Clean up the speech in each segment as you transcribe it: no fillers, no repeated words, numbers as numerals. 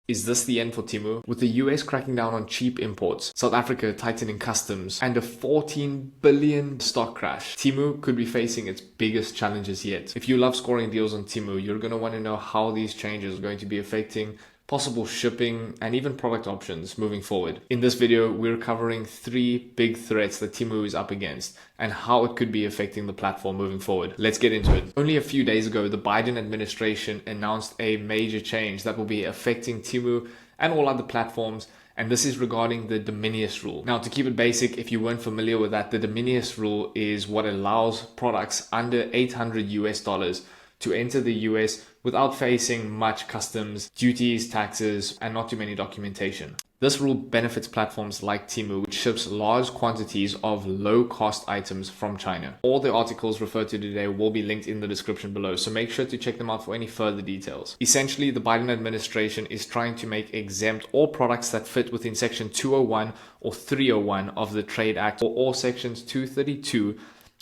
Is this the end for Temu? With the US cracking down on cheap imports, South Africa tightening customs, and a 14 billion stock crash, Temu could be facing its biggest challenges yet. If you love scoring deals on Temu, you're going to want to know how these changes are going to be affecting possible shipping and even product options moving forward. In this video, we're covering 3 big threats that Temu is up against and how it could be affecting the platform moving forward. Let's get into it. Only a few days ago, the Biden administration announced a major change that will be affecting Temu and all other platforms, and this is regarding the de minimis rule. Now, to keep it basic, if you weren't familiar with that, the de minimis rule is what allows products under $800 to enter the US without facing much customs, duties, taxes, and not too many documentation. This rule benefits platforms like Temu, which ships large quantities of low-cost items from China. All the articles referred to today will be linked in the description below, so make sure to check them out for any further details. Essentially, the Biden administration is trying to make exempt all products that fit within Section 201 or 301 of the Trade Act, or all Sections 232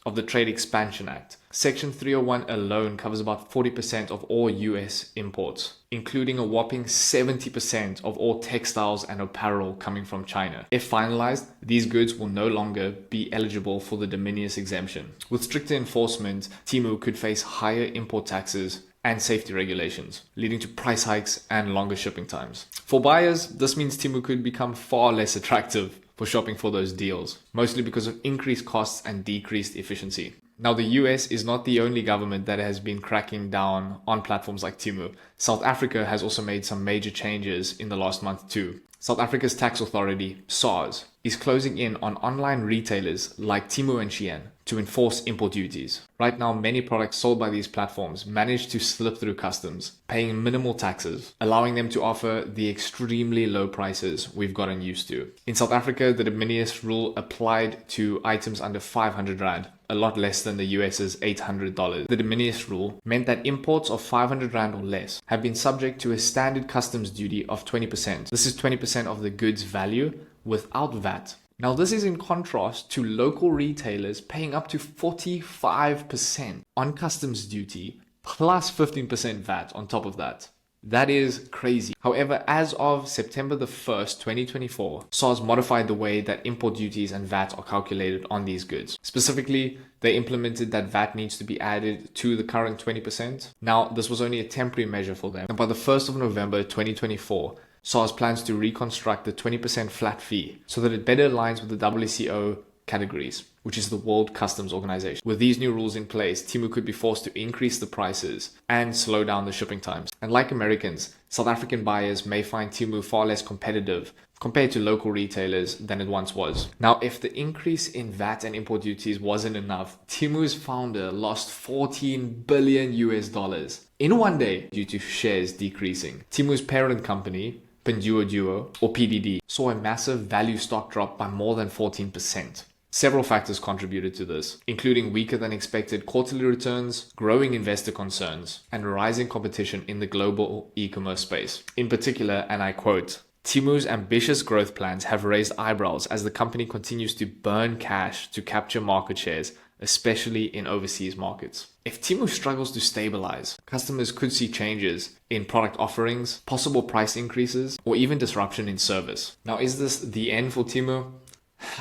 of the Trade Expansion Act. Section 301 alone covers about 40% of all US imports, including a whopping 70% of all textiles and apparel coming from China. If finalized, these goods will no longer be eligible for the de minimis exemption. With stricter enforcement, Temu could face higher import taxes and safety regulations, leading to price hikes and longer shipping times. For buyers, this means Temu could become far less attractive for shopping for those deals, mostly because of increased costs and decreased efficiency. Now, the US is not the only government that has been cracking down on platforms like Temu. South Africa has also made some major changes in the last month too. South Africa's tax authority, SARS, is closing in on online retailers like Temu and Shein to enforce import duties. Right now, many products sold by these platforms manage to slip through customs, paying minimal taxes, allowing them to offer the extremely low prices we've gotten used to. In South Africa, the de minimis rule applied to items under 500 Rand, a lot less than the US's $800. The de minimis rule meant that imports of 500 Rand or less have been subject to a standard customs duty of 20%. This is 20% of the goods value without VAT. Now, this is in contrast to local retailers paying up to 45% on customs duty plus 15% VAT on top of that. That is crazy. However, as of September the 1st, 2024, SARS modified the way that import duties and VAT are calculated on these goods. Specifically, they implemented that VAT needs to be added to the current 20%. Now, this was only a temporary measure for them. And by the 1st of November, 2024, SARS plans to reconstruct the 20% flat fee so that it better aligns with the WCO categories, which is the World Customs Organization. With these new rules in place, Temu could be forced to increase the prices and slow down the shipping times. And like Americans, South African buyers may find Temu far less competitive compared to local retailers than it once was. Now, if the increase in VAT and import duties wasn't enough, Temu's founder lost 14 billion US dollars in one day due to shares decreasing. Temu's parent company, Pinduoduo, or PDD, saw a massive value stock drop by more than 14%. Several factors contributed to this, including weaker than expected quarterly returns, growing investor concerns, and rising competition in the global e-commerce space. In particular, and I quote, Temu's ambitious growth plans have raised eyebrows as the company continues to burn cash to capture market shares, especially in overseas markets. If Temu struggles to stabilize, customers could see changes in product offerings, possible price increases, or even disruption in service. Now, is this the end for Temu?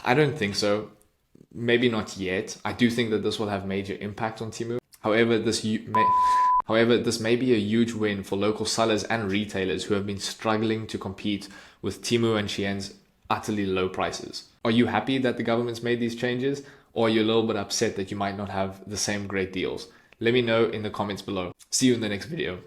I don't think so. Maybe not yet. I do think that this will have major impact on Temu. However, this may be a huge win for local sellers and retailers who have been struggling to compete with Temu and Shein's utterly low prices. Are you happy that the government's made these changes? Or are you a little bit upset that you might not have the same great deals? Let me know in the comments below. See you in the next video.